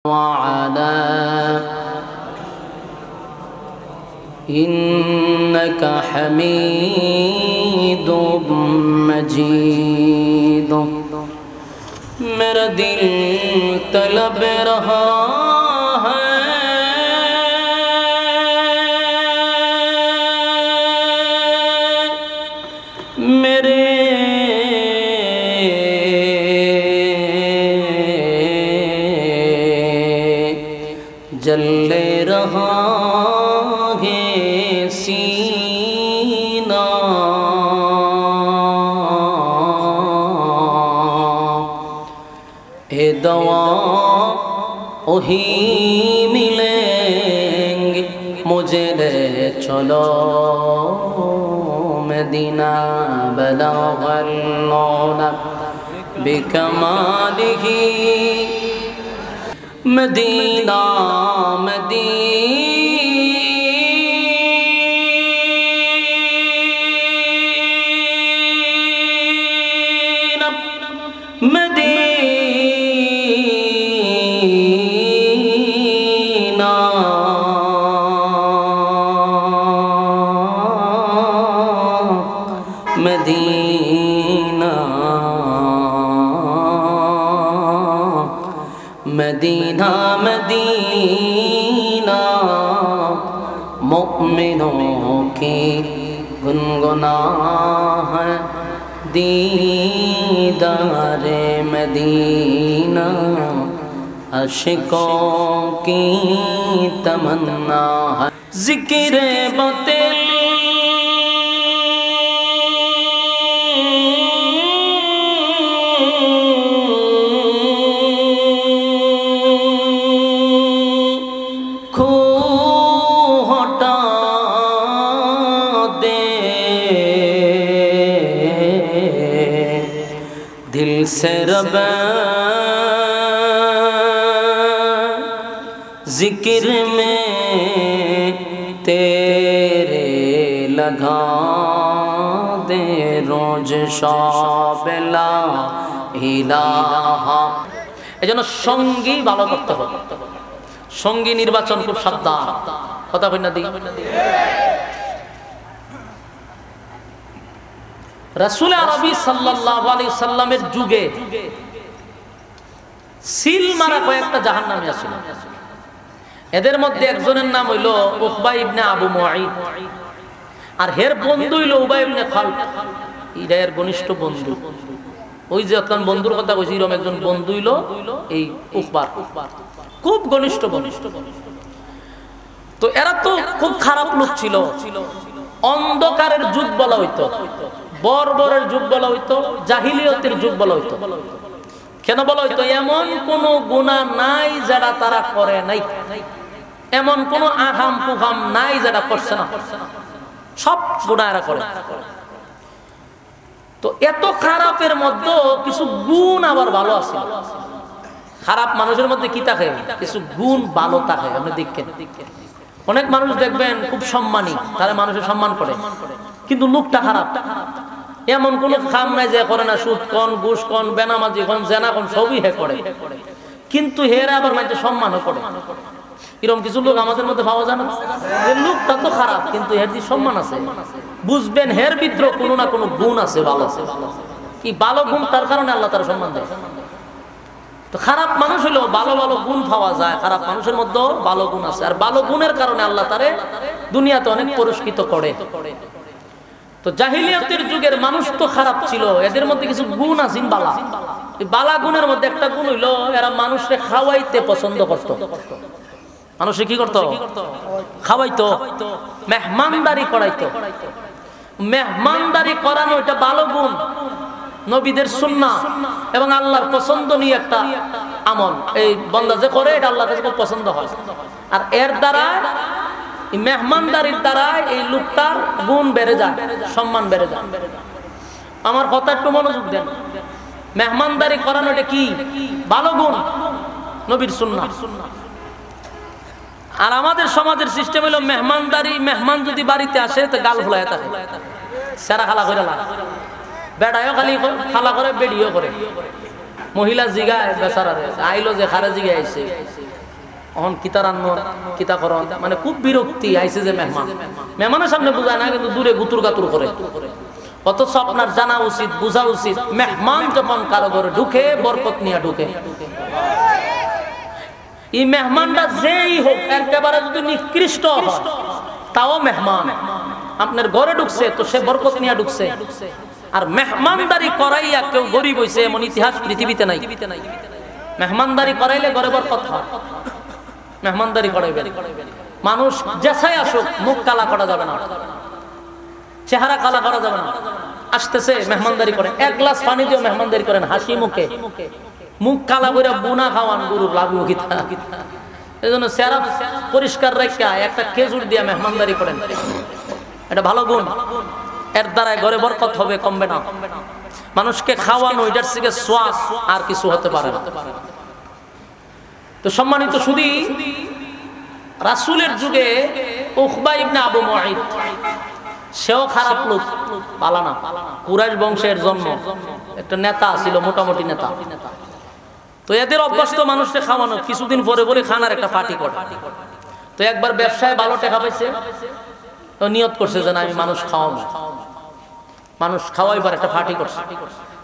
وعلى إنك حميد مجيد मेरा दिल तलब रहा है मेरे जले रहा है सीना ए दवा वही मिलेंगे मुझे ले चलो मदीना बलगल मौला बिकमालिही Medina Medina Medina Medina Medina Medina मुमिनों की गुनगुना है दीदारे मदीना आशिकों की तमन्ना है जिक्र बातिल दिल से रब जिक्र में तेरे लगा दे रोज शाबला इलाहा এজন্য সঙ্গী ভালো করতে হবে সঙ্গী নির্বাচন খুব সাবধান কথা কই না দি রাসূল আরবি সাল্লাল্লাহু আলাইহি সাল্লামের যুগে সিল মারা কয়েকটা জাহান্নামী ছিল এদের মধ্যে একজনের নাম হইল উকবা ইবনে আবু মুঈদ আর এর বন্ধু হইল উবাই ইবনে খালদ এর ঘনিষ্ঠ বন্ধু ওই যে একজন বন্ধুর কথা কইছি এরকম একজন বন্ধু হইল এই উকবার খুব ঘনিষ্ঠ বন্ধু তো এরা তো খুব খারাপ লোক ছিল অন্ধকারের যুগ বলা হইতো বর্বরের যুগ বলা হইতো জাহিলিয়তের যুগ বলা হইতো কেন বলা হইতো এমন কোন গুনাহ নাই যারা তারা করে নাই এমন কোন আহাম কুহাম নাই যারা করছে না সব গুনাহ এরা করে তো এত খারাপের মধ্যে কিছু গুণ আবার ভালো আছে খারাপ মানুষের মধ্যে কি থাকে কিছু গুণ ভালো থাকে আপনি দেখেন অনেক মানুষ দেখবেন খুব সম্মানী তারা মানুষের সম্মান করে কিন্তু লোকটা খারাপ এমন কোন কাম নাই যে করে না সুদ কোন ঘুষ কোন বেনামাজি কোন জেনা কোন সবই হে করে কিন্তু হেরা আবার মানুষের সম্মানও করে এরকম কিছু লোক আমাদের মধ্যে পাওয়া যায় না যে লোকটা তো খারাপ কিন্তু এর যে সম্মান আছে বুঝবেন হের ভিতরে কোনো না কোনো গুণ আছে ভালো আছে কি ভালো গুণ তার কারণে আল্লাহ তার সম্মান দেয় তো খারাপ মানুষ হলেও ভালো ভালো গুণ পাওয়া যায় খারাপ মানুষের মধ্যেও ভালো গুণ আছে আর ভালো গুণের কারণে আল্লাহ তারে দুনিয়াতে অনেক পুরস্কৃত করে তো জাহিলিয়াতের যুগের মানুষ তো খারাপ ছিল এদের মধ্যে কিছু গুণ আছে বালা এই বালা গুণের মধ্যে একটা গুণ হইলো এরা মানুষকে খাওয়াইতে পছন্দ করত মানুষে কি করত খাওয়াইতো মেহমানদারি করাইতো মেহমানদারি করানো এটা ভালো গুণ নবীদের সুন্নাহ এবং আল্লাহর পছন্দনীয় একটা আমল এই বান্দা যে করে এটা আল্লাহর কাছে খুব পছন্দ হয় আর এর দ্বারা এই মেহমানদারির দ্বারা এই লোকটার গুণ বেড়ে যায় সম্মান বেড়ে যায় আমার কথা একটু মনোযোগ দেন মেহমানদারি করানো এটা কি ভালো গুণ নবীর সুন্নাহ আর আমাদের সমাজের সিস্টেম হলো মেহমানদারি মেহমান যদি বাড়িতে আসে তো গাল ফুলায় থাকে সেরা খালা করে লাগে বেড়ায়ও খালি খালা করে বেড়িও করে মহিলা জিগায় বেচারা আইলো যে খারে জিগায় আইছে এখন কিতা রান্ন কিতা করন, মানে খুব বিরক্তি আইছে যে মেহমানের সামনে বুঝায় না, কিন্তু দূরে গুতুর গাতুর করে। অথচ আপনার জানা উচিত, বোঝা উচিত, মেহমান যখন কারো ঘরে ঢুকে বরকত নিয়ে ঢুকে। এই মেহমানটা যেই হোক, একেবারে যদি নিকৃষ্ট হয় তাও মেহমান, আপনার ঘরে ঢুকছে তো সে বরকত নিয়ে ঢুকছে। আর মেহমানদারি করাইয়া কেউ গরিব হইছে এমন ইতিহাস পৃথিবীতে নাই। মেহমানদারি করাইলে ঘরে বরকত হয়। মেহমানদারি করাইবে, মানুষ যেসাই আসুক মুখ কালা করা যাবে না, চেহারা কালা করা যাবে না। আসতেছে মেহমানদারি করেন, এক গ্লাস পানি দিয়েও মেহমানদারি করেন হাসি মুখে, মুখ কালা করে বুনা খাওয়ান গরুর লাগবে কিতা। এই জন্য চেহারা পরিষ্কার রাখা একটা খেজুর দিয়া মেহমানদারি করেন, এটা ভালো গুণ। এর দ্বারা ঘরে বরকত হবে, কমবে না। মানুষকে খাওয়ানো এটার থেকে সোয়াব আর কিছু হতে পারে না। তো সম্মানিত শুধু রাসূলের যুগে উকবা ইবনে আবু মুআইত, সেও খারাপ লোক, পালা না, কুরাইশ বংশের জন্ম, একটা নেতা ছিল, মোটামুটি নেতা। তো এদের অভ্যস্ত মানুষকে খাওয়ানো, কিছুদিন পরে পরে খানার একটা পার্টি করে। তো একবার ব্যবসায় ভালো টাকা পাইছে, তো নিয়ত করছে যে না আমি মানুষ খাওয়াবো, মানুষ খাওয়াইবার একটা পার্টি করছে।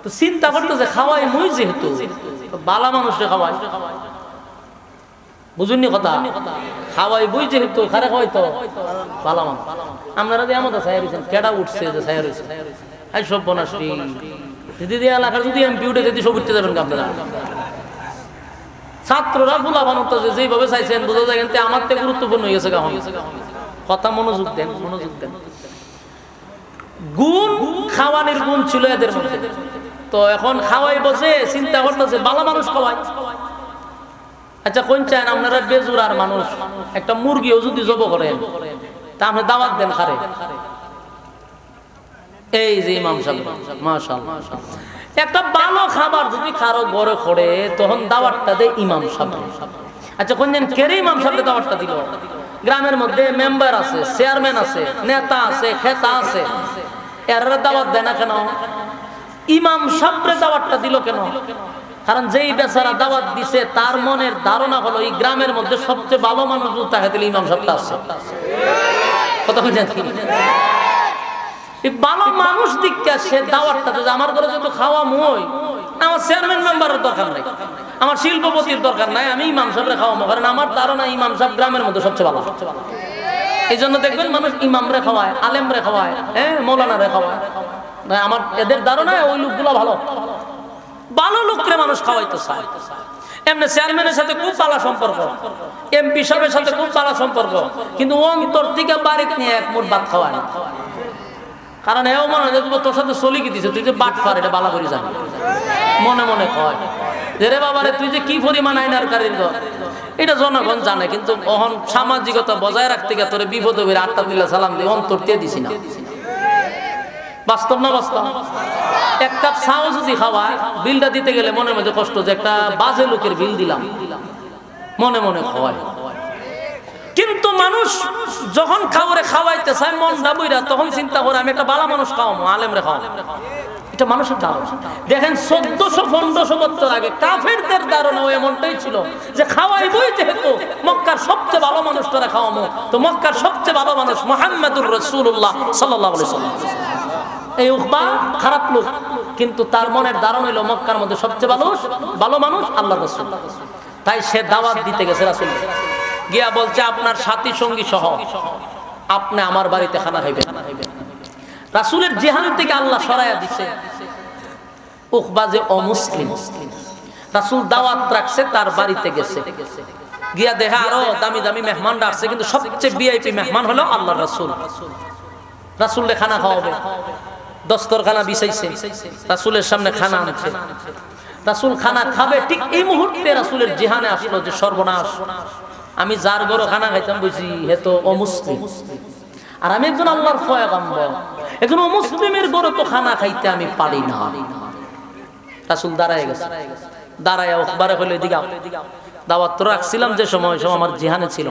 তো চিন্তা করতেছে খাওয়াই মুই যেহেতু বালা মানুষকে খাওয়াই, বুঝুননি কথা, খাওয়াই বই যেহেতু খারে খাওয়াই তো বালা মানুষ। আপনারা যে এমন ছায়া কেডা উঠছে যে ছায়া রয়েছে, এই সব বনাসটি দিদি এলাকার যদি এমপি উঠে যদি সব উঠতে যাবেন আপনারা। ছাত্ররা ফুলা বানুতেছে যেভাবে চাইছেন বোঝা যায়, কিন্তু আমার থেকে গুরুত্বপূর্ণ হয়ে গেছে। কথা মনোযোগ দেন, মনোযোগ দেন। গুণ, খাওয়ানির গুণ ছিল এদের মধ্যে। তো এখন খাওয়াই বসে চিন্তা করতেছে বালা মানুষ খাওয়াই। আচ্ছা কোন চান আপনারা বেজুরার মানুষ, একটা মুরগিও যদি জব করেন তা আপনি দাওয়াত দেন খারে। এই যে ইমাম সাহেব, মাশাআল্লাহ, একটা ভালো খাবার যদি কারো ঘরে করে তখন দাওয়াতটা দেয় ইমাম সাহেব। আচ্ছা কোন দিন কেরে ইমাম সাহেব দাওয়াতটা দিল? গ্রামের মধ্যে মেম্বার আছে, চেয়ারম্যান আছে, নেতা আছে, খেতা আছে, এরা দাওয়াত দেয় না কেন? ইমাম সাহেব দাওয়াতটা দিল কেন? কারণ যেই বেচারা দাওয়াত দিছে তার মনের ধারণা হলো এই গ্রামের মধ্যে সবচেয়ে ভালো মানুষ তাকে দিলে ইমাম সাহেবটা আছে। কথা বলছেন? ভালো মানুষ দিকটা সে দাওয়াতটা যে আমার ঘরে যত খাওয়া মই, আমার চেয়ারম্যান মেম্বারের দরকার নাই, আমার শিল্পপতির দরকার নাই, আমি ইমাম সাহেবরে খাওয়াবো। কারণ আমার ধারণা ইমাম সাহেব গ্রামের মধ্যে সবচেয়ে ভালো। এই জন্য দেখবেন মানুষ ইমামরে খাওয়ায়, আলেমরে খাওয়ায়, হ্যাঁ মৌলানারে খাওয়ায়। আমার এদের ধারণা ওই লোকগুলো ভালো, ভালো লোকরে মানুষ খাওয়াইতে চায়। এমনি চেয়ারম্যানের সাথে খুব ভালো সম্পর্ক, এমপি সাহেবের সাথে খুব ভালো সম্পর্ক, কিন্তু অন্তর থেকে বাড়িতে নিয়ে এক মুঠ ভাত খাওয়ায় না। কারণ এও মনে হয় তোর সাথে চলি কি দিছে, তুই যে বাট পার এটা বালা করে জানি, মনে মনে কয় যে রে বাবারে তুই যে কি পরিমাণ আইনার কারিগর এটা জনগণ জানে, কিন্তু অহন সামাজিকতা বজায় রাখতে গিয়ে তোরে বিপদ হবে আটটা দিলা সালাম দিয়ে অন্তর দিয়ে দিছি না। বাস্তব না বাস্তব? এক কাপ চাও যদি খাওয়ায় বিলটা দিতে গেলে মনের মধ্যে কষ্ট যে একটা বাজে লোকের বিল দিলাম, মনে মনে খাওয়ায়। কিন্তু মানুষ যখন খাবারে খাওয়াইতে চায় মন ডাবইরা, তখন চিন্তা করে আমি একটা ভালো মানুষ খাওয়াবো, আলেমরে খাওয়াবো। এটা মানুষের ধারণা। দেখেন 1400-1500 বছর আগে কাফেরদের ধারণা এমনটাই ছিল যে খাওয়াইবই যেহেতু মক্কার সবচেয়ে ভালো মানুষটারা খাওয়াবো, তো মক্কার সবচেয়ে ভালো মানুষ মুহাম্মদুর রাসূলুল্লাহ সাল্লাল্লাহু আলাইহি ওয়াসাল্লাম। এই উকবা খারাপ লোক, কিন্তু তার মনের ধারণা হলো মক্কার মধ্যে সবচেয়ে ভালো মানুষ আল্লাহর রাসূল। তাই সে দাওয়াত দিতে গেছে রাসূল গিয়া বলছে আপনার সাথী সঙ্গী সহ আপনি আমার বাড়িতে খানা খাইবেন। রাসূলের জিহান থেকে আল্লাহ সরাইয়া দিছে। উকবা যে অমুসলিম, রাসূল দাওয়াত রাখছে, তার বাড়িতে গেছে, গিয়া দেখা আরো দামি দামি মেহমান আসছে, কিন্তু সবচেয়ে ভিআইপি মেহমান হলো আল্লাহর রাসূল। রাসূলকে খানা খাওয়াবে, দস্তরখানা বিছাইছে, রাসূলের সামনে খানা আনছে, রাসূল খানা খাবে। ঠিক এই মুহূর্তে রাসূলের জিহানে আসলো যে সর্বনাশ, আমি যার ঘরে খানা খাইতাম বুঝি হে তো অমুসলিম, আর আমি একজন আল্লাহর পয়গম্বর, একজন অমুসলিমের ঘরে তো খানা খাইতে আমি পারি না। রাসূল দাঁড়ায় গেছে, দাঁড়ায় উকবারে হলে দিগাও দাওয়াত তো রাখছিলাম যে সময় আমার জিহানে ছিল,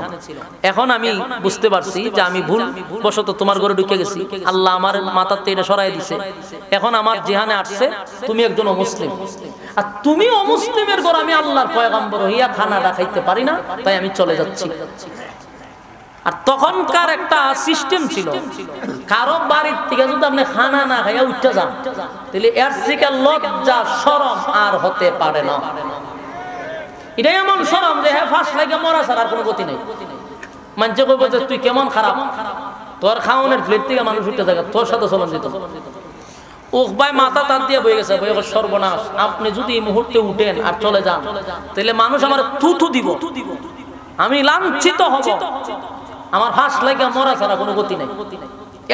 এখন আমি বুঝতে পারছি যে আমি ভুল বশত তোমার ঘরে ঢুকে গেছি, আল্লাহ আমার মাথাতে এটা সরাই দিছে, এখন আমার জিহানে আসছে তুমি একজন মুসলিম, আর তুমি অমুসলিমের ঘর, আমি আল্লাহর পয়গম্বর হইয়া খানাটা খাইতে পারি না, তাই আমি চলে যাচ্ছি। আর তখনকার একটা সিস্টেম ছিল, কারো বাড়ির থেকে যদি আপনি খানা না খাইয়া উঠতে যান, তাহলে এর থেকে লজ্জা শরম আর হতে পারে না। এটাই এমন শরম যে হ্যাঁ ফাঁস লাগে মরা ছাড়া আর কোনো গতি নেই। মানুষে কইব যে তুই কেমন খারাপ, তোর খাওয়ানোর প্লেট থেকে মানুষ উঠতে থাকে, তোর সাথে চলন দিত। ও ভাই মাথা তার দিয়ে বয়ে গেছে, বয়ে গেছে সর্বনাশ, আপনি যদি এই মুহূর্তে উঠেন আর চলে যান, তাহলে মানুষ আমার থুথু দিব, আমি লাঞ্ছিত হব, আমার ফাঁস লাগে মরা ছাড়া কোনো গতি নেই।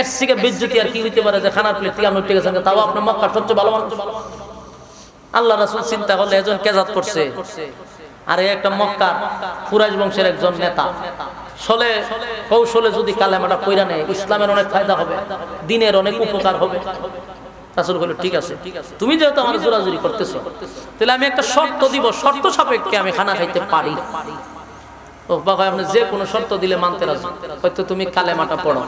এর থেকে বেজ্জতি আর কি হইতে পারে যে খানার প্লেট থেকে আপনি উঠে গেছেন, তাও আপনার মক্কার সবচেয়ে ভালো মানুষ। আল্লাহ রাসূল চিন্তা করলে একজন কেজাত করছে, আর একটা মক্কার কুরাইশ বংশের একজন নেতা, ছলে কৌশলে যদি কালেমাটা কইরা নেয়, ইসলামের অনেক ফায়দা হবে, দিনের অনেক উপকার হবে। রাসূল বলল ঠিক আছে, তুমি যেহেতু আমার জোরাজুরি করতেছো, তাহলে আমি একটা শর্ত দিব, শর্ত সাপেক্ষে আমি খানা খাইতে পারি। ও বাবা, আপনি যে কোনো শর্ত দিলে মানতে রাজি। হয়তো তুমি কালেমাটা পড়ো,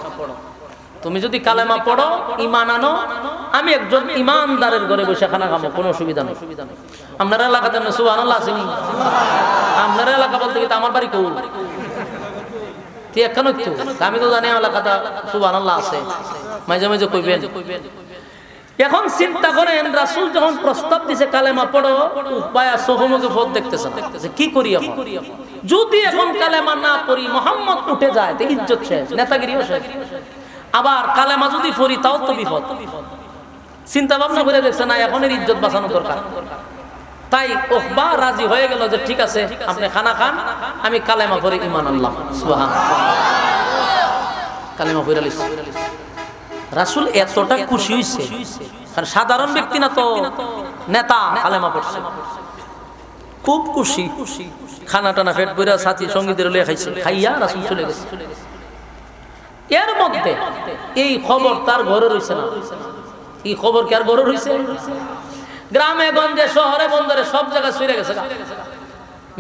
তুমি যদি কালেমা পড়ো, ঈমান আনো, আমি একজন ঈমানদারের ঘরে বসে খানা খাবো, কোনো অসুবিধা নেই। আপনার এলাকাতে সুবহানাল্লাহ আসেনি? আপনার এলাকা বলতে কি আমার বাড়ি কই? আমি তো জানি এলাকাটা সুবহানাল্লাহ আছে, মাঝে মাঝে কইবেন। এখন চিন্তা করেন, রাসূল যখন প্রস্তাব দিছে কালেমা পড়ো, উপায়া সোহমুখে ফত দেখতেছেন যে কি করি এখন। যদি এখন কালেমা না পড়ি, মুহাম্মদ উঠে যায়, তো ইজ্জত শেষ, নেতাগিরিও শেষ। আবার কালেমা যদি পড়ি, তাও তো বিপদ। চিন্তা ভাবনা করে দেখছে না, এখন এর ইজ্জত বাঁচানো দরকার। তাই ওহবা রাজি হয়ে গেল যে ঠিক আছে, আপনি খানা খান, আমি কালেমা পড়ে ঈমান আনলাম। সুবহানাল্লাহ, কালেমা পড়ে লিখছি। রাসূল এতটা খুশি হইছে, কারণ সাধারণ ব্যক্তি না তো, নেতা, কালেমা পড়ছে, খুব খুশি। খানা টানা পেট ভরে সাথী সঙ্গীদের লিয়ে খাইছে, খাইয়া রাসূল চলে গেছে। এর মধ্যে এই খবর তার ঘরে রইছে না। এই খবর কি আর ঘরে রইছে? গ্রামে গঞ্জে শহরে বন্দরে সব জায়গায় ছড়িয়ে গেছে,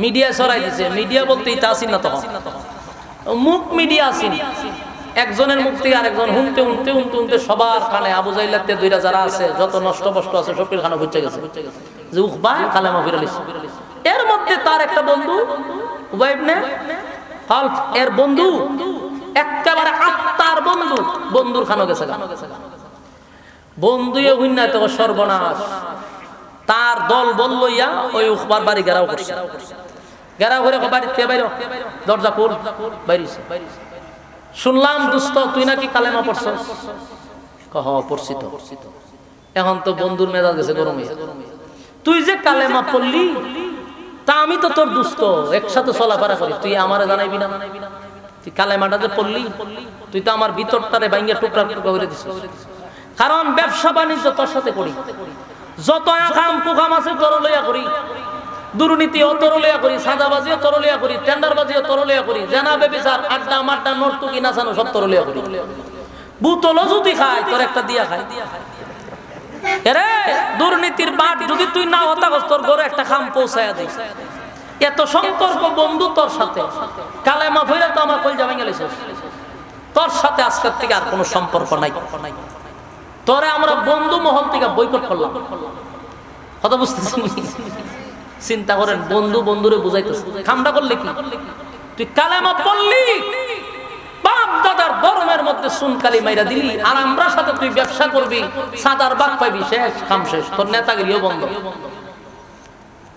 মিডিয়া ছড়াই দিছে। মিডিয়া বলতে এটা আসিন না, তখন মুখ মিডিয়া আসিন, একজনের মুখ থেকে আরেকজন হুনতে হুনতে হুনতে হুনতে সবার কানে, আবু জাইলাতে দুইরা যারা আছে, যত নষ্ট বষ্ট আছে সবকির কানে পৌঁছে গেছে যে উকবা কালেমা পড়ে লিখছে। এর মধ্যে তার একটা বন্ধু উবাই ইবনে খালফ, এর বন্ধু একেবারে আত্মার বন্ধু, বন্ধুর খানো গেছে। বন্ধু হুইনা তো সর্বনাশ, তার দল বল লইয়া ওই উকবার বাড়ি ঘেরাও করছে। ঘেরাও করে বাড়িতে বাইরে, দরজা খোল, বাইরেছে। শুনলাম দোস্ত তুই নাকি কালেমা পড়ছস? কহ পড়ছি তো। এখন তো বন্ধুর মেজাজ গেছে গরম হয়ে, তুই যে কালেমা পড়লি, তা আমি তো তোর দোস্ত, একসাথে চলাফেরা করি, তুই আমারে জানাইবি না? তুই কালেমাটা যে পড়লি, তুই তো আমার ভিতরটারে ভাঙিয়া টুকরা টুকরা করে দিছিস। কারণ ব্যবসা বাণিজ্য তোর সাথে করি, যত আকাম কুকাম আছে তোর লইয়া করি, দুর্নীতিও তোর লইয়া করি, সাদাবাজিও তোর লইয়া করি, টেন্ডারবাজিও তোর লইয়া করি, জানা বেবিচার, আড্ডা মাড্ডা, নর্তুকি নাচানো সব তোর লইয়া করি। বুতলও যদি খায়, তোর একটা দিয়া খায়। এরে দুর্নীতির বাট যদি তুই না হতাস, তোর ঘরে একটা খাম পৌঁছায়া দিস। এত সম্পর্ক বন্ধু তোর সাথে, কালেমা পড়ে তো আমার কলজা ভেঙে গেছিস। তোর সাথে আজকের থেকে আর কোনো সম্পর্ক নাই। তোরে আমরা বন্ধু মহল থেকে বয়কট করলাম। কথা বুঝতেছি? চিন্তা করেন, বন্ধু বন্ধুরে বুঝাইতেছে। খামটা করলে কি? তুই কালেমা পড়লি, বাপ দাদার গরমের মধ্যে সুনকালি মাইরা দিলি, আর আমরা সাথে তুই ব্যবসা করবি, সাদার বাক পাইবি, শেষ, খাম শেষ, তোর নেতাগিরিও বন্ধ।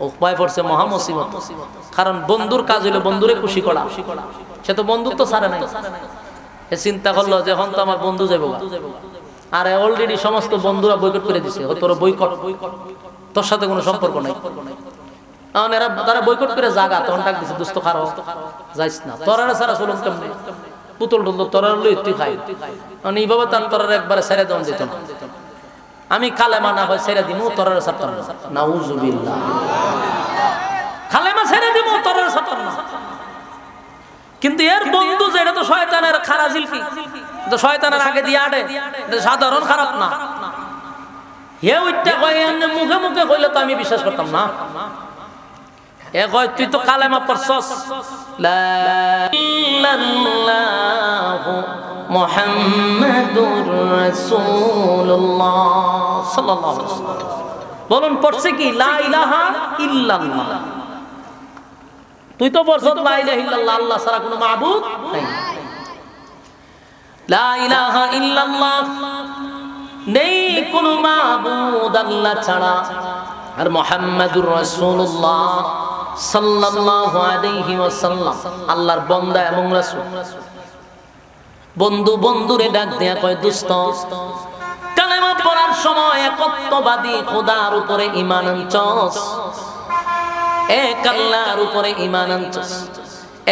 ও ভয় পড়ছে মহা মুসিবত। কারণ বন্ধুর কাজ হইলো বন্ধুরে খুশি করা, সে তো বন্ধুত্ব ছাড়ে নাই। এ চিন্তা করলো যে এখন তো আমার বন্ধু যাবো, আর অলরেডি সমস্ত বন্ধুরা বয়কট করে দিছে, তোর বয়কট, তোর সাথে কোনো সম্পর্ক নাই। এখন এরা তারা বয়কট করে জাগা, তখন ডাক দিছে দোস্ত খারো, যাইস না, তোরা সারা চলুন কেমনে, পুতুল টুতুল তোরা লই তুই খাই। মানে এইভাবে তার তোরা একবারে ছেড়ে দেওয়া যেত না। আমি কালেমা না হয় ছেড়ে দিমু, তোরা ছাড়তাম না। নাউজুবিল্লাহ, কালেমা ছেড়ে দিমু, তোরা ছাড়তাম না। কিন্তু এর বন্ধু যে, এটা তো শয়তানের খারাজিল, কি তো শয়তানের আগে দিয়ে আড়ে, এটা সাধারণ খারাপ না। হে ওইটা কয়, এমনি মুখে মুখে কইলে তো আমি বিশ্বাস করতাম না। এ কয় তুই তো কালেমা পড়ছস, লা ইল্লাল্লাহু মুহাম্মাদুর রাসূলুল্লাহ সাল্লাল্লাহু আলাইহি ওয়াসাল্লাম। বলুন পড়ছে কি লা ইলাহা ইল্লাল্লাহ। তুই তো পড়ছ লা ইলাহা ইল্লাল্লাহ, আল্লাহ ছাড়া কোনো মাবুদ নাই। লা ইলাহা ইল্লাল্লাহ, নেই কোনো মাবুদ আল্লাহ ছাড়া। আর মুহাম্মাদুর রাসূলুল্লাহ সাল্লাল্লাহু আলাইহি ওয়াসাল্লাম আল্লাহর বান্দা এবং রাসূল। বন্ধু বন্ধুরে ডাক দেয়া কয় দোস্ত, কালেমা পড়ার সময় একত্ববাদী খোদার উপরে ঈমান আনছস, এক আল্লাহর উপরে ঈমান আনছস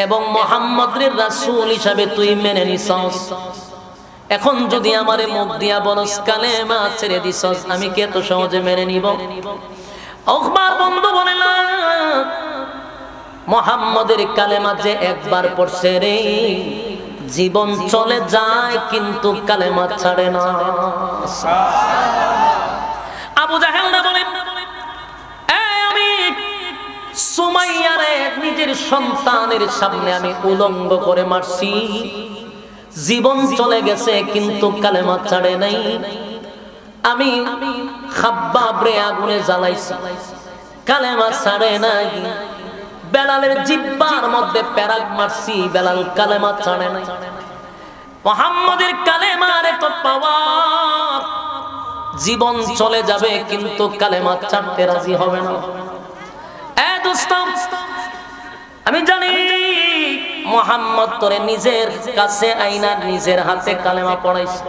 এবং মুহাম্মদের রাসূল হিসাবে তুই মেনে নিছস। এখন যদি আমারে মুখ দিয়া বলস কালেমা ছেড়ে দিছস, আমি কি এত সহজে মেনে নিব? ওখবার বন্ধু বলে না, মুহাম্মদের কালেমা যে একবার পড়ছে রে, জীবন চলে যায় কিন্তু কালেমা ছাড়ে না। আবু জাহেল না বলেন, আমি সুমাইয়ারে নিজের সন্তানের সামনে আমি উলঙ্গ করে মারছি, জীবন চলে গেছে কিন্তু কালেমা ছাড়ে নাই। আমি খাব্বাবরে আগুনে জ্বালাইছি, কালেমা ছাড়ে নাই। বেলালের জিহ্বার মধ্যে পেরাক মারছি, বেলাল কালেমা ছাড়ে নাই। মুহাম্মদের কালেমার এত পাওয়ার, জীবন চলে যাবে কিন্তু কালেমা ছাড়তে রাজি হবে না। এ দোস্ত, আমি জানি মুহাম্মদ তোরে নিজের কাছে আইনা নিজের হাতে কালেমা পড়াইছে,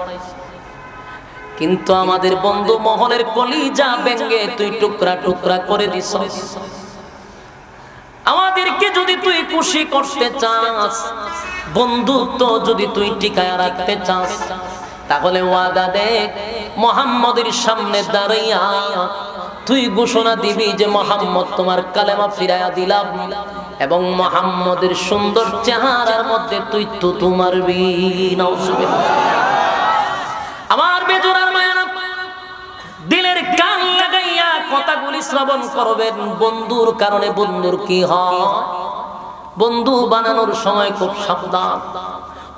কিন্তু আমাদের বন্ধু মহলের কলিজা ভেঙে তুই টুকরা টুকরা করে দিছস। আমাদেরকে যদি তুই খুশি করতে চাস, বন্ধুত্ব যদি তুই টিকায় রাখতে চাস, তাহলে ওয়াদা দে মুহাম্মদের সামনে দাঁড়াইয়া তুই ঘোষণা দিবি যে মুহাম্মদ তোমার কালেমা ফিরাইয়া দিলাম, এবং মুহাম্মদের সুন্দর চেহারার মধ্যে তুই তুতু মারবি। নাউজুবিল্লাহ। আমার বেজোরার মায়ানা দিলের কান লাগাইয়া কথাগুলি শ্রবণ করবেন। বন্ধুর কারণে বন্ধুর কি হয়, বন্ধু বানানোর সময় খুব সাবধান।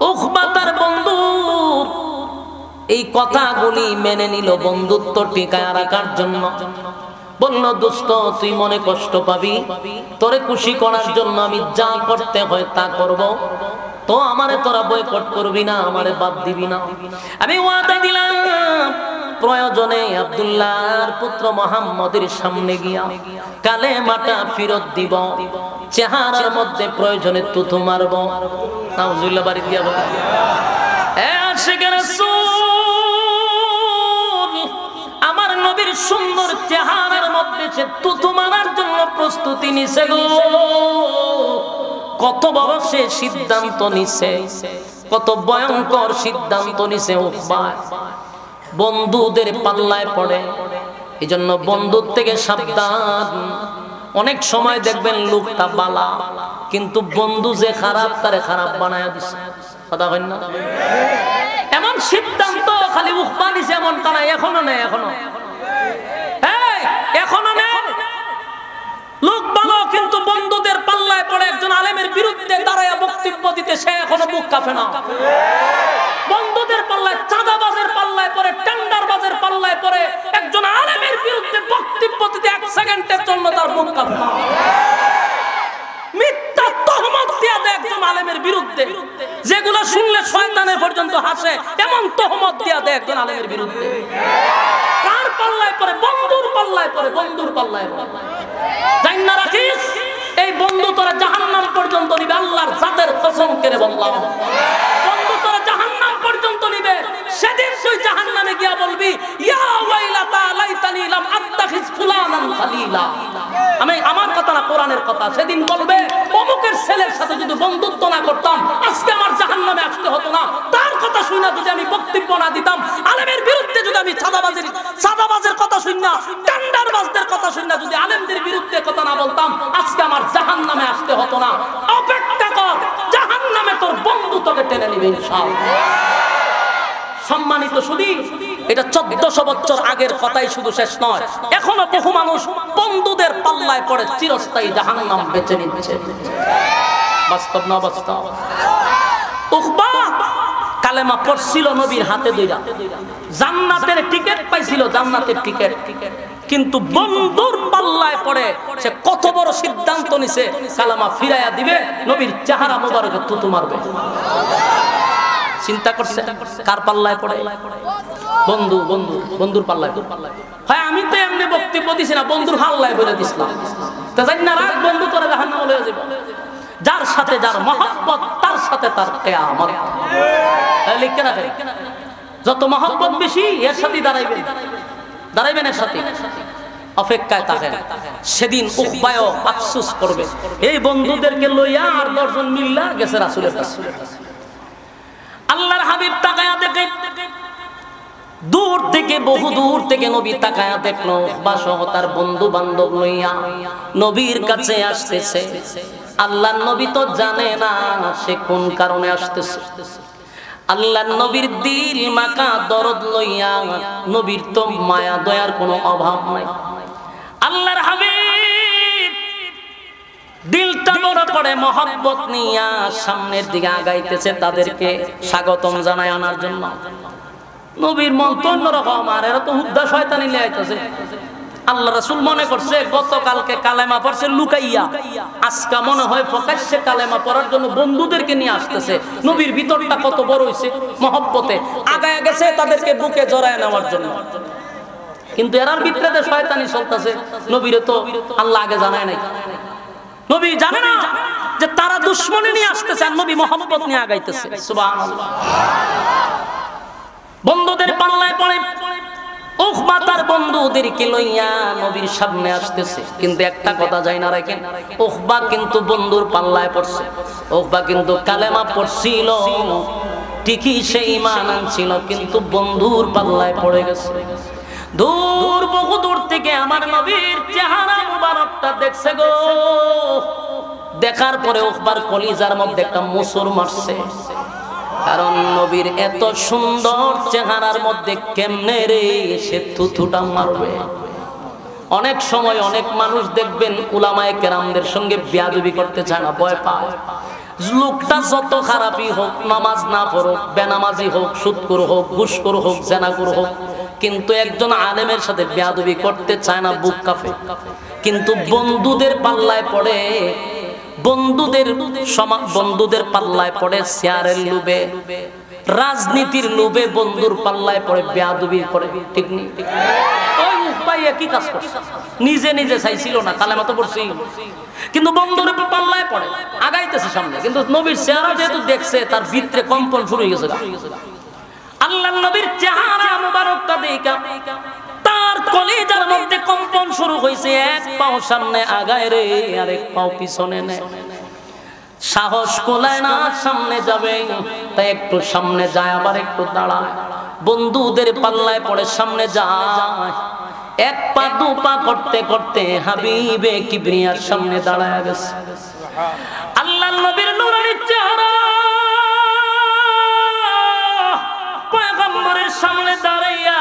উকবা তার বন্ধুর এই কথাগুলি মেনে নিল বন্ধুত্ব টিকায় রাখার জন্য। বলল দোস্ত, তুই মনে কষ্ট পাবি, তোরে খুশি করার জন্য আমি যা করতে হয় তা করব, তো আমারে তোরা বয়কট করবি না, আমারে বাদ দিবি না। আমি ওয়াদা দিলাম প্রয়োজনে আব্দুল্লাহর পুত্র মুহাম্মদের সামনে গিয়া কালেমাটা ফেরত দিব, চেহারার মধ্যে প্রয়োজনে তুতু মারব। নাউজুবিল্লাহ বাড়ি দিয়া বল। এ আশিকের রাসূল, আমার নবীর সুন্দর চেহারার মধ্যে সে তুতু মারার জন্য প্রস্তুতি নিছে গো। কত বড় সে সিদ্ধান্ত নিছে, কত ভয়ঙ্কর সিদ্ধান্ত নিছে। উকবা বন্ধুদের পাল্লায় পড়ে, এই জন্য বন্ধুর থেকে সাবধান। অনেক সময় দেখবেন লোকটা বালা, কিন্তু বন্ধু যে খারাপ তারে খারাপ বানায় দিছে। কথা হয় না? এমন সিদ্ধান্ত খালি উকবা নিছে, এমন কানা এখনো নেই, এখনো এখনো নেই। লোক ভালো কিন্তু বন্ধুদের পাল্লায় পড়ে একজন আলেমের বিরুদ্ধে দাঁড়ায় বক্তব্য দিতে সে এখনো মুখ কাঁপে না। বন্ধুদের পাল্লায়, চাঁদাবাজের পাল্লায় পড়ে, টেন্ডারবাজের পাল্লায় পড়ে একজন আলেমের বিরুদ্ধে বক্তব্য দিতে 1 সেকেন্ডের জন্য তার মুখ কাঁপে না। মিথ্যা তহমত দিয়া দেয় একজন আলেমের বিরুদ্ধে, যেগুলো শুনলে শয়তানে পর্যন্ত হাসে, এমন তহমত দিয়া দেয় একজন আলেমের বিরুদ্ধে। কার পাল্লায় পড়ে? বন্ধুর পাল্লায় পড়ে, বন্ধুর পাল্লায় পড়ে। জান না রাখিস, এই বন্ধু তোরা জাহান্নাম পর্যন্ত নিবে। আল্লাহর জাতের কসম করে বললাম, বন্ধু তোরা জাহান্নাম পর্যন্ত নিবে। সেদিন তুই জাহান্নামে গিয়া বলবি, ইয়া ওয়াইলাতা লাইতানি লাম আত্তাখিজ ফুলানান খালিলা। আমার কথা না, কোরআনের কথা। সেদিন বলবে, অমুকের ছেলের সাথে যদি বন্ধুত্ব না করতাম আজকে আমার জাহান্নামে আসতে হতো না। তার কথা শুনে যদি আমি বক্তব্য না দিতাম, আলেমের বিরুদ্ধে যদি আমি চাঁদাবাজের কথা শুননা, টেন্ডারবাজদের কথা শুননা যদি আলেমদের বিরুদ্ধে কথা না বলতাম, আজকে আমার জাহান্নামে আসতে হতো না। অপেক্ষা কর, জাহান্নামে তোর বন্ধু তোকে টেনে নিবে ইনশাআল্লাহ। সম্মানিত শুধু এটা 1400 বছর আগের কথাই শুধু শেষ নয়, এখনো বহু মানুষ বন্ধুদের পাল্লায় পড়ে চিরস্থায়ী জাহান্নাম বেছে নিচ্ছে। বাস্তব না বাস্তব? উকবা কালেমা পড়ছিল নবীর হাতে ধইরা, জান্নাতের টিকেট পাইছিল, জান্নাতের টিকেট। কিন্তু বন্ধুর পাল্লায় পড়ে সে কত বড় সিদ্ধান্ত নিছে কালেমা ফিরাইয়া দিবে, নবীর চেহারা মোবারকে থুতু মারবে। চিন্তা করছে কার পাল্লায় পড়ে? বন্ধু, বন্ধু, বন্ধুর পাল্লায়। হয় আমি তো এমনি বক্তব্য দিছি না, বন্ধুর হাল্লায় বলে দিছিলাম। তা জানি না রাত বন্ধু তোরা জাহান্নামে লয়ে যাবে। যার সাথে যার মহব্বত তার সাথে তার কিয়ামত। লিখে রাখেন, যত মহব্বত বেশি এর সাথে দাঁড়াইবেন, দাঁড়াইবেন এর সাথে। অপেক্ষায় থাকেন, সেদিন উকবায়ও আফসোস করবে, এই বন্ধুদেরকে লইয়া আর 10 জন মিল্লা গেছে রাসূলের কাছে। আল্লাহর হাবিব তাকায়া দেখে, দূর থেকে, বহু দূর থেকে নবী তাকায়া দেখলো উকবা সহ তার বন্ধু বান্ধব লইয়া নবীর কাছে আসতেছে। আল্লাহর নবী তো জানে না সে কোন কারণে আসতেছে। আল্লাহর নবীর দিল মাকা দরদ লইয়া, নবীর তো মায়া দয়ার কোনো অভাব নাই। আল্লাহর হাবিব দিলটা বড় করে মহব্বত নিয়া সামনের দিকে আগাইতেছে তাদেরকে স্বাগতম জানায় আনার জন্য। নবীর মন তো অন্যরকম, আর এরা তো হুদ্দা শয়তানি নিয়ে আইতেছে। আল্লাহ রাসূল মনে করছে গতকালকে কালেমা পড়ছে লুকাইয়া, আজকে মনে হয় প্রকাশ্যে কালেমা পড়ার জন্য বন্ধুদেরকে নিয়ে আসতেছে। নবীর ভিতরটা কত বড় হইছে মহব্বতে, আগায় গেছে তাদেরকে বুকে জড়ায় নেওয়ার জন্য। কিন্তু এরার ভিতরে শয়তানি চলতেছে। নবীরে তো আল্লাহ আগে জানায় নাই, নবী জানে না যে তারা দুশমনী নিয়ে আসতেছে আর নবী মহব্বত নিয়ে আগাইতেছে। সুবহানাল্লাহ। বন্ধুদের পাল্লায় পড়ে উকবা তার বন্ধুদেরকে লইয়া নবীর সামনে আসতেছে। কিন্তু একটা কথা যাই না রাখেন, উকবা কিন্তু বন্ধুর পাল্লায় পড়ছে। উকবা কিন্তু কালেমা পড়ছিল, ঠিকই সে ঈমান আনছিল, কিন্তু বন্ধুর পাল্লায় পড়ে গেছে। দূর, বহু দূর থেকে আমার নবীর চেহারা মুবারকটা দেখছে গো। দেখার পরে উকবার কলিজার মধ্যে একটা মোচড় মারছে। কারণ নবীর এত সুন্দর চেহারার মধ্যে কেমনে রে সে থুথুটা মারবে। অনেক সময় অনেক মানুষ দেখবেন উলামায়ে কেরামদের সঙ্গে বেয়াদবি করতে চায় না, ভয় পায়। লোকটা যত খারাপই হোক, নামাজ না পড়ুক, বেনামাজি হোক, সুদখোর হোক, ঘুষখোর হোক, জেনাখোর হোক, কিন্তু একজন আলেমের সাথে বেয়াদবি করতে চায় না, বুক কাঁপে। কিন্তু বন্ধুদের পাল্লায় পড়ে, বন্ধুদের পাল্লায় পড়ে শেয়ারের লোভে, রাজনীতির লোভে বন্ধুর পাল্লায় পড়ে বেয়াদবি করে। ঠিক নেই? ওই উকবাই একই কাজ করছে, নিজে নিজে চাইছিল না, কালেমা তো পড়ছি, কিন্তু বন্ধুর পাল্লায় পড়ে আগাইতেছে সামনে। কিন্তু নবীর চেহারা যেহেতু দেখছে, তার ভিতরে কম্পন শুরু হয়ে গেছে। আল্লাহর নবীর চেহারা মুবারকটা দেখা তার কলিজার মধ্যে কম্পন শুরু হয়েছে। এক পাও সামনে আগায় রে, আর এক পাও পিছনে নেয়। সাহস কোলায় না সামনে যাবে, তাই একটু সামনে যায়, আবার একটু দাঁড়ায়। বন্ধুদের পাল্লায় পড়ে সামনে যায়, এক পা দু পা করতে করতে হাবিবে কিবরিয়ার সামনে দাঁড়ায় গেছে। আল্লাহর নবীর নূরানী চেহারা পয়গম্বরের সামনে দাঁড়াইয়া,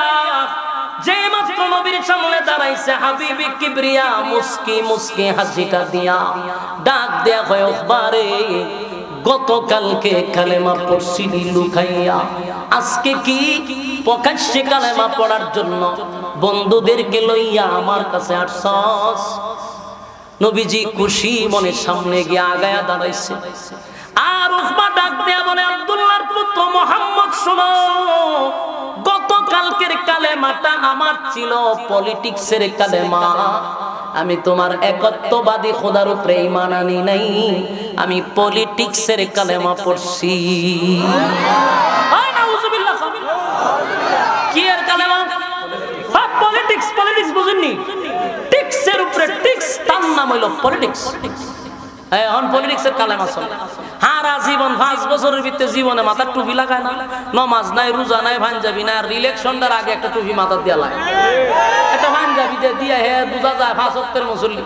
যে মাত্র নবীর সামনে দাঁড়াইছে, হাবিবে কিবরিয়া মুস্কি মুস্কি হাসিটা দিয়া ডাক দেয়া হয়, উকবারে গতকালকে কালেমা পড়ছিলি লুকাইয়া, আজকে কি প্রকাশ্যে কালেমা পড়ার জন্য বন্ধুদেরকে লইয়া আমার কাছে আসছস? নবীজি খুশি মনে সামনে গিয়ে আগায়া দাঁড়াইছে। আর উকবা ডাক দেয়া বলে, আব্দুল্লাহর পুত্র মুহাম্মদ, শোনো, গতকালকের কালেমাটা আমার ছিল পলিটিক্সের কালেমা। আমি তোমার একত্ববাদী খোদার উপরে ঈমান আনি নাই, আমি পলিটিক্সের কালেমা পড়ছি। কি এর কালেমা? পলিটিক্স। পলিটিক্স বুঝেননি? টিক্সের উপরে টিক্স, তার নাম হইল পলিটিক্স। এখন পলিটিক্সের কালেমা চলে। হারা জীবন 5 বছরের ভিতরে জীবনে মাথার টুপি লাগায় না, নমাজ নাই, রোজা নাই, পাঞ্জাবি নাই। আর ইলেকশনটার আগে একটা টুপি মাথার দিয়া লাগে, একটা পাঞ্জাবি দিয়ে হে বোঝা যায় 5 ওয়াক্তের মুসল্লি।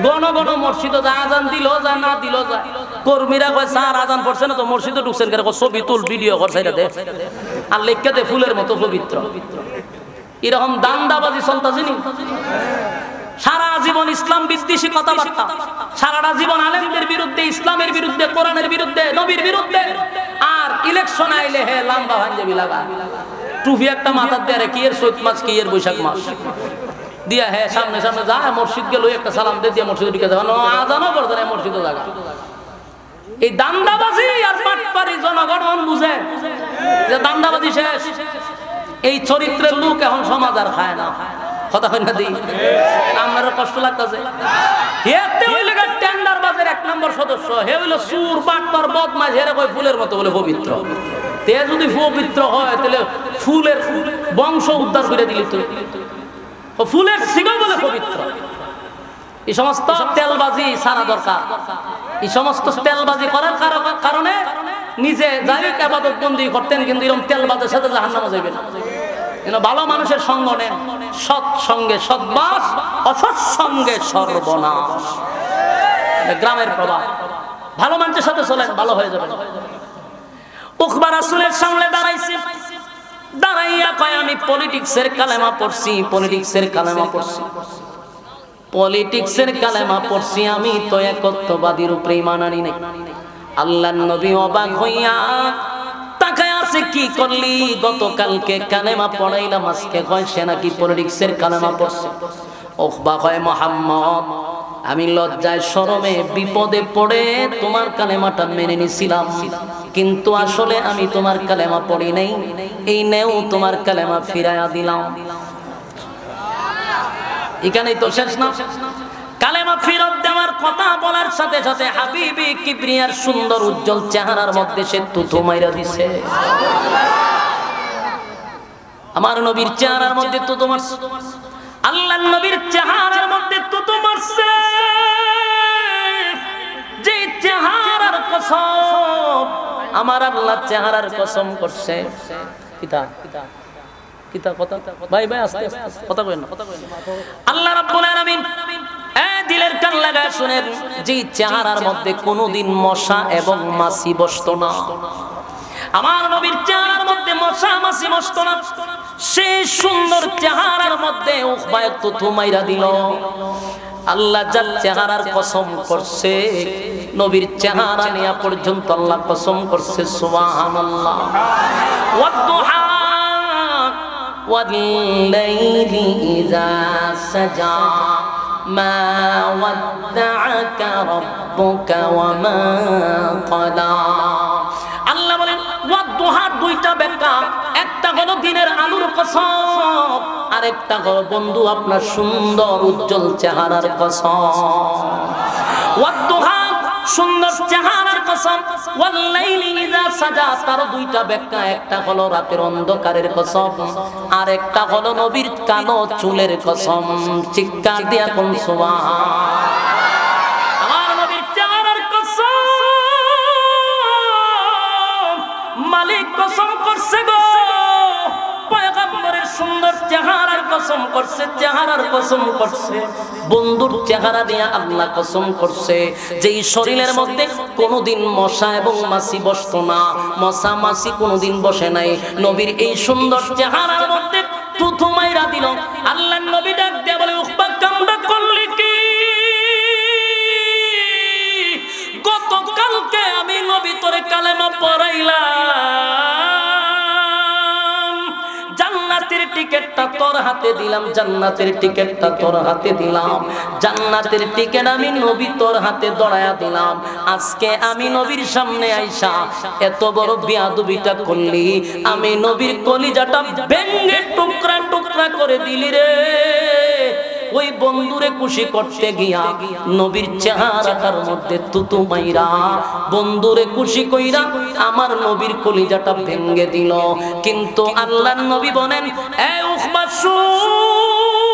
গণ গণ মসজিদে যায়, আজান দিল যায়, না দিল যায়। কর্মীরা কয় স্যার আজান পড়ছে না তো, মসজিদে ঢুকছেন কেন? ছবি তুল, ভিডিও কর, সাইডা দে, আর লেখা দে ফুলের মতো পবিত্র। এরকম দান্দাবাজি চলতেছে নি? সারা জীবন ইসলাম বিদ্বেষী কথাবার্তা, সারাটা জীবন আলেমদের বিরুদ্ধে, ইসলামের বিরুদ্ধে, কোরআনের বিরুদ্ধে, নবীর বিরুদ্ধে। আর ইলেকশন আইলে হে লম্বা পাঞ্জাবি লাগা, টুপি একটা মাথার দেয়ারে, কি এর চৈত মাস, কি এর বৈশাখ মাস। দিয়া হ্যাঁ সামনে সামনে যা মসজিদ গেল একটা সালাম দিয়ে মসজিদে ঢুকে যাবে আজানও করতে না মসজিদে জায়গা এই দান্দাবাজি আর বাটপারি জনগণ বুঝে যে দান্দাবাজি শেষ এই চরিত্রের লোক এখন সমাজ আর খায় না কথা হয় না দি আপনার কষ্ট লাগতেছে হেতে হইলে টেন্ডার বাজের 1 নম্বর সদস্য হে হইলো সুর বাটপার বদমাশ হেরে কই ফুলের মতো বলে পবিত্র তে যদি পবিত্র হয় তাহলে ফুলের বংশ উদ্ধার করে দিলি তো ফুলের সিগা বলে পবিত্র এই সমস্ত তেলবাজি সারা দরকার এই সমস্ত তেলবাজি করার কারণে নিজে যাই ইবাদত বন্দি করতেন কিন্তু এরকম তেলবাজের সাথে জাহান্নামে যাবেন না ভালো মানুষের সঙ্গ নেন সৎ সঙ্গে সদ্বাস অসৎ সঙ্গে সর্বনাশ গ্রামের প্রভাব ভালো মানুষের সাথে চলেন ভালো হয়ে যাবেন উকবা রাসূলের সামনে দাঁড়াইছে দাঁড়াইয়া কয় আমি পলিটিক্সের কালেমা পড়ছি পলিটিক্সের কালেমা পড়ছি পলিটিক্সের কালেমা পড়ছি আমি তো একত্ববাদীর উপরে ঈমান আনি নাই আল্লাহর নবী অবাক হইয়া তাকায় আছে কি করলি গতকালকে কালেমা পড়াইলাম আজকে কয় সে নাকি পলিটিক্সের কালেমা পড়ছে উকবা কয় মুহাম্মদ আমি লজ্জায় শরমে বিপদে পড়ে তোমার কালেমাটা মেনে নিছিলাম কিন্তু আসলে আমি তোমার কালেমা পড়ি নাই এই নেও তোমার কালেমা ফিরাইয়া দিলাম এখানেই তো শেষ না কালেমা ফেরত দেওয়ার কথা বলার সাথে সাথে হাবিবি কিবরিয়ার সুন্দর উজ্জ্বল চেহারার মধ্যে সে থুথু মাইরা দিছে আমার নবীর চেহারার মধ্যে থুথু মারছে আল্লাহর নবীর চেহারার মধ্যে থুথু মারছে যে চেহারার কসম আমার আল্লাহ চেহারার কসম করছে কিতা কিতা কথা ভাই ভাই আস্তে আস্তে কথা কইন না আল্লাহ রাব্বুল আলামিন দিলের কান লাগা শুনেন যে চেহারার মধ্যে কোনোদিন মশা এবং মাছি বসতো না আমার নবীর চেহারার মধ্যে মশা মাছি বসতো না সেই সুন্দর চেহারার মধ্যে উকবা থুথু মাইরা দিল আল্লাহ যার চেহারার কসম করছে নবীর চেহারা নিয়া পর্যন্ত আল্লাহ কসম করছে সুবহানাল্লাহ ওয়াদুহা والليل إذا سجى ما ودعك ربك وما قلى আল্লাহ বলেন ওয়াদুহা দুইটা ব্যাখ্যা একটা হলো দিনের আলোর কসম আর একটা হলো বন্ধু আপনার সুন্দর উজ্জ্বল চেহারার কসম ওয়াদুহা সুন্দর চেহারার কসম ওয়াল্লাইলি ইযা সাজা তার দুইটা ব্যাখ্যা একটা হলো রাতের অন্ধকারের কসম আর একটা হলো নবীর কালো চুলের কসম চিৎকার দিয়া কোন সুবহান আমার নবীর চেহারার কসম মালিক কসম করছে গো পয়গম্বরের সুন্দর চেহারার কসম করছে চেহারার কসম করছে বন্ধুর চেহারা দিয়ে আল্লাহ কসম করছে যেই শরীরের মধ্যে কোনোদিন মশা এবং মাছি বসতো না মশা মাছি কোনোদিন বসে নাই নবীর এই সুন্দর চেহারার মধ্যে থুথু মাইরা দিল আল্লাহর নবী ডাক দিয়ে বলে উকবা কামড়া করলি কি গতকালকে আমি নবী তোরে কালেমা পড়াইলাম জান্নাতের টিকেটটা তোর হাতে দিলাম জান্নাতের টিকেটটা তোর হাতে দিলাম জান্নাতের টিকেট আমি নবী তোর হাতে ধরায়া দিলাম আজকে আমি নবীর সামনে আইসা এত বড় বেয়াদবিটা করলি আমি নবীর কলিজাটা ভেঙে টুকরা টুকরা করে দিলি রে ওই বন্ধুরে খুশি করতে গিয়া নবীর চেহারাটার মধ্যে থুতু মাইরা বন্ধুরে খুশি কইরা আমার নবীর কলিজাটা ভেঙে দিল কিন্তু আল্লাহর নবী বলেন এ উকবা শুন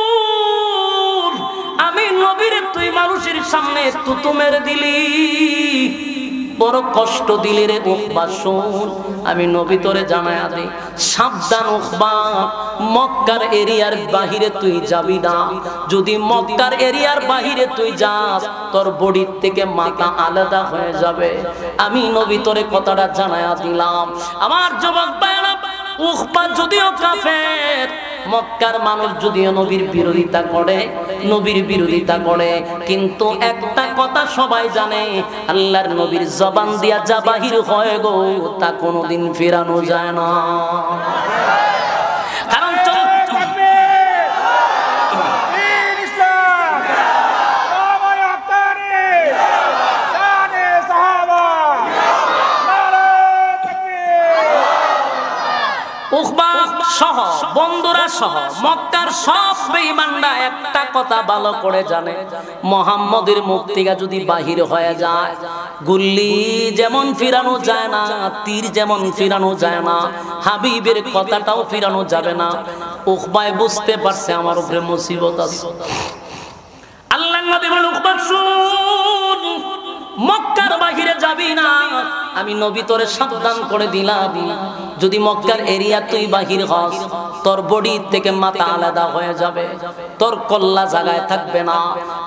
আমি নবীরে তুই মানুষের সামনে থুতু মেরে দিলি বড় কষ্ট দিলি রে উকবা শুন আমি নবী তোরে জানায়া দেই সাবধান উকবা মক্কার এরিয়ার বাহিরে তুই যাবি না যদি মক্কার এরিয়ার বাহিরে তুই যাস তোর বডির থেকে মাথা আলাদা হয়ে যাবে আমি নবী তোরে কথাটা জানায়া দিলাম আমার যুবক ভাইরা উকবা যদিও কাফের মক্কার মানুষ যদিও নবীর বিরোধিতা করে কিন্তু একটা কথা সবাই জানে আল্লাহর নবীর জবান দিয়া যা বাহির হয় গো তা কোনোদিন ফেরানো যায় না কারণ উকবা সহ বন্ধুরা সহ মক্কার সব বেঈমানরা একটা কথা ভালো করে জানে, মুহাম্মদের মুখ থেকে যদি বাহির হয়ে যায়, গুল্লি যেমন ফিরানো যায় না, তীর যেমন ফিরানো যায় না, হাবিবের কথাটাও ফিরানো যাবে না। উকবায় বুঝতে পারছে আমার উপরে মুসিবত আছে। আল্লাহর নবী বলেন, উকবা শুন, মক্কার বাহিরে যাবি না, আমি নবী তোরে সাবধান করে দিলাম। যদি মক্কার এরিয়া তুই বাহির হস, তোর বডি থেকে মাথা আলাদা হয়ে যাবে, তোর কল্লা জায়গায় থাকবে না।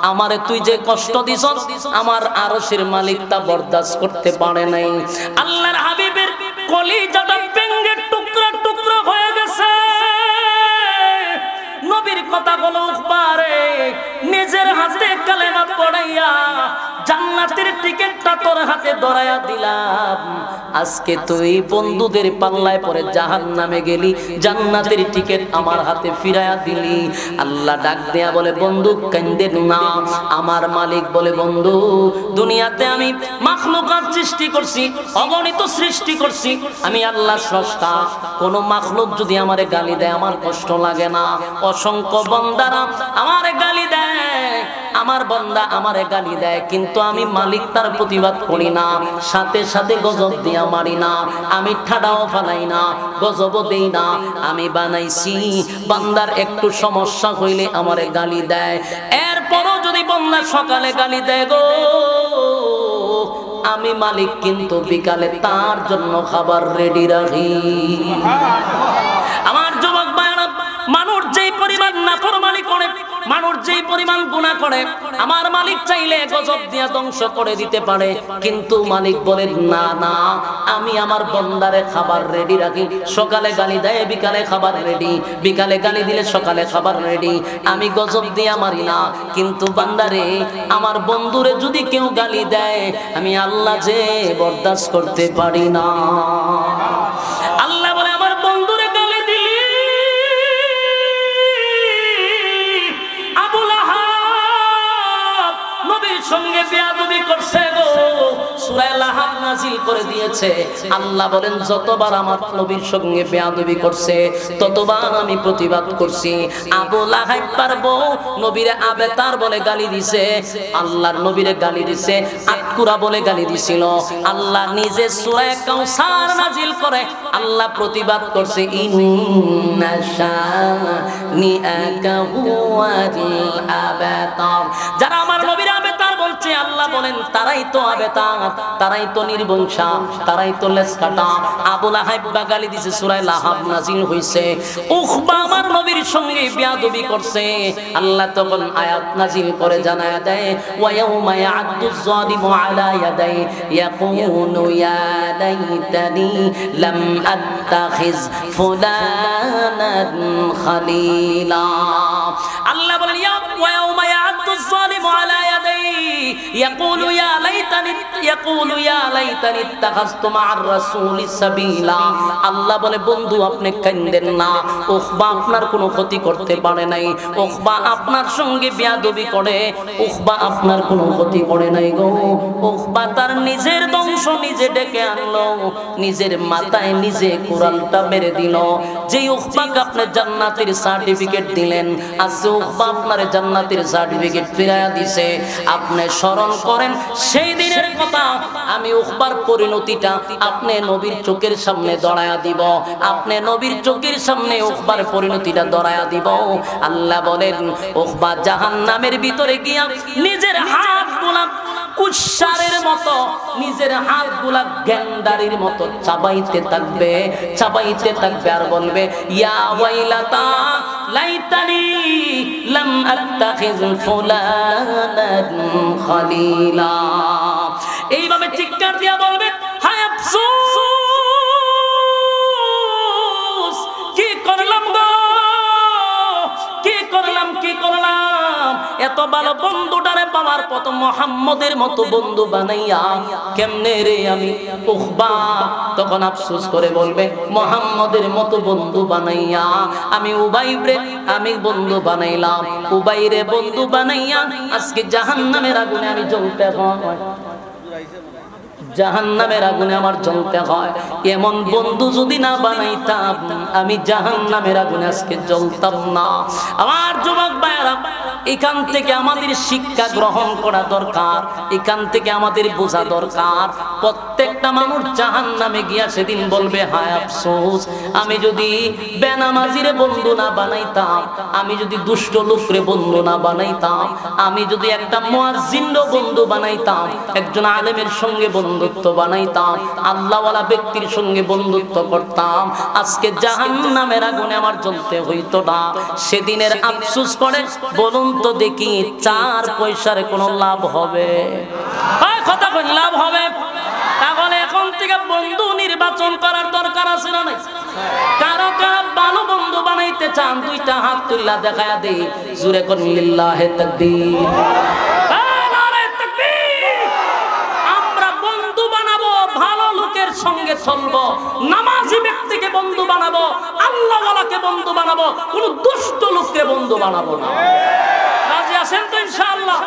আমারে তুই যে কষ্ট দিছস, আমার আরশের মালিক তা বরদাস্ত করতে পারে নাই। আল্লাহর হাবিবের কলিজাটা ভেঙে টুকরা টুকরা হয়ে গেছে। নবীর কথা বলো, উকবা রে, নিজের হাতে কালেমা পড়াইয়া জান্নাতের টিকেটটা তোর হাতে ধরাইয়া দিলাম। আজকে তুই বন্ধুদের পাল্লায় পড়ে জাহান্নামে গেলি, জান্নাতের টিকেট আমার হাতে ফিরাইয়া দিলি। আল্লাহ ডাক দেয়া বলে, বন্ধু কান্দেন না। আমার মালিক বলে, বন্ধু দুনিয়াতে আমি মাখলুকাত সৃষ্টি করছি, অগণিত সৃষ্টি করছি, আমি আল্লাহ স্রষ্টা। কোন মাখলুক যদি আমারে গালি দেয় আমার কষ্ট লাগে না। অসংখ্য বান্দারা আমারে গালি দেয়, আমার বান্দা আমারে গালি দেয়, কিন্তু আমি মালিক তার প্রতিবাদ করি না, সাথে সাথে গজব দিয়া মারি না, আমি ঠাডাও ফালাই না, গজবও দেই না। আমি বানাইছি বান্দার একটু সমস্যা হইলে আমারে গালি দেয়, এরপরও যদি বান্দা সকালে গালি দেয় গো, আমি মালিক কিন্তু বিকালে তার জন্য খাবার রেডি রাখি। আমার যুবক ভাইরা, মানুষ যেই পরিমাণ নাফরমানি করে, মানুষ যেই পরিমাণ গুনাহ করে, আমার মালিক চাইলে গজব দিয়া ধ্বংস করে দিতে পারে, কিন্তু মালিক বলে না না, আমি আমার বান্দারে খাবার রেডি রাখি। সকালে গালি দেয়, বিকালে খাবার রেডি, বিকালে গালি দিলে সকালে খাবার রেডি। আমি গজব দিয়া মারি না, কিন্তু বান্দারে, আমার বন্ধুরে যদি কেউ গালি দেয়, আমি আল্লাহ যে বরদাস্ত করতে পারি না। আল্লাহ বলে, আমার বন্ধুরে গালি দিলি, সঙ্গে বেয়াদবি করছে গো, সূরা লাহাব নাযিল করে দিয়েছে। আল্লাহ বলেন, যতবার আমার নবীর সঙ্গে বেয়াদবি করছে ততবার আমি প্রতিবাদ করছি। আবু লাহাব পারবো নবীরে আবেতার বলে গালি দিছে, আল্লাহর নবীরে গালি দিছে আটকুরা বলে গালি দিছিল। আল্লাহ নিজে সূরা কাউসার নাযিল করে আল্লাহ প্রতিবাদ করছে, ইন্না শানিআকা হুয়াল আবাতার। যারা আমার নবীর আবেতার বলছে, আল্লাহ বলেন তারাই তো আবেতার, তারাই তো নির্বংশা, তারাই তো লেজ কাটা। আবু লাহাব গালি দিছে, সূরা লাহাব নাযিল হইছে। উকবা আমার নবীর সঙ্গে বেয়াদবি করছে, আল্লাহ তখন আয়াত নাযিল করে জানায়া দেয়, ওয়া ইয়াউমা ইয়া'আদ্দুয যালিমু আলা ইয়াদাই ইয়াকুলু ইয়া লাইতানি লাম আত্তাখিজ ফুলানান খালিলা। আল্লাহ বলেন, ওয়া ইয়াউমা ইয়া'আদ্দুয যালিমু আলা ইয়াদাই ইয়াকুলু ইয়া লাইতানি ইত্তাখাযতু মা'আর রাসূলি সাবিলা। আল্লাহ বলে, বন্ধু আপনি কাঁদেন না, উকবা আপনার কোনো ক্ষতি করতে পারে নাই, উকবা আপনার সঙ্গে বেয়াদবি করে, উকবা আপনার কোনো ক্ষতি করে নাই গো। উকবা তার নিজের ধ্বংস নিজে ডেকে আনলো, নিজের মাথায় নিজে কোরআনটা মেরে দিল। যেই উকবাকে আপনি জান্নাতের সার্টিফিকেট দিলেন, আজকে উকবা আপনার জান্নাতের সার্টিফিকেট ফিরাইয়া দিছে। আপনি স্মরণ করেন সেই দিনের কথা, আমি উকবার পরিণতিটা আপনি নবীর চোখের সামনে দড়ায়া দিব, আপনি নবীর চোখের সামনে উকবার পরিণতিটা দড়ায়া দিব। আল্লাহ বলেন, উকবা জাহান্নামের ভিতরে গিয়া নিজের হাতগুলা কুশারের মতো, নিজের হাতগুলা গেন্ডারির মতো চাবাইতে থাকবে, চাবাইতে থাকবে, আর বলবে, ইয়া ওয়াইলাতা লাইতানি লাম আত্তাখিজ ফুলানান খালিলা। এইভাবে চিৎকার দিয়া বলবে, হায় আফসোস, কি করলাম গো, কি করলাম, কি করলাম, এত ভালো বন্ধুটারে পাওয়ার পর মুহাম্মদের মতো বন্ধু বানাইয়া কেমনে রে আমি। উকবা তখন আফসোস করে বলবে, মুহাম্মদের মতো বন্ধু বানাইয়া আমি উবাইরে আমি বন্ধু বানাইলাম, উবাইরে বন্ধু বানাইয়া আজকে জাহান্নামের আগুনে আমি জ্বলতে হয়। জাহান্নামের আগুনে আমার জ্বলতে হয়। এমন বন্ধু যদি না বানাইতাম আমি জাহান্নামের আগুনে আজকে জ্বলতাম না। আমার যুবক ভাইরা, এখান থেকে আমাদের শিক্ষা গ্রহণ করা দরকার, এখান থেকে আমাদের বোঝা দরকার। প্রত্যেকটা মানুষ জাহান্নামে গিয়া সেদিন বলবে, হায় আফসোস, আমি যদি বেনামাজিরে বন্ধু না বানাইতাম, আমি যদি দুষ্ট লোকরে বন্ধু না বানাইতাম, আমি যদি একটা মুয়াজ্জিনরে বন্ধু বানাইতাম, একজন আলেমের সঙ্গে বন্ধুত্ব বানাইতাম, আল্লাহওয়ালা ব্যক্তির সঙ্গে বন্ধুত্ব করতাম, আজকে জাহান্নামের আগুনে আমার জ্বলতে হইতো না। সেদিনের আফসোস করে বলুন তো দেখি, 4 পয়সার কোনো লাভ হবে? কথা কই, লাভ হবে? তাহলে এখন থেকে বন্ধু নির্বাচন করার দরকার আছে না নাই? কারো কারো ভালো বন্ধু বানাইতে চান, 2টা হাত তুল্লা দেখায়া দেই, জুরে কোন লিল্লাহে তাকবীর। আমরা বন্ধু বানাবো, ভালো লোকের সঙ্গে চলবো, নামাজি ব্যক্তিকে বন্ধু বানাবো, আল্লাহওয়ালাকে বন্ধু বানাবো, কোন দুষ্ট লোককে বন্ধু বানাবো না। রাজি আছেন তো ইনশাআল্লাহ?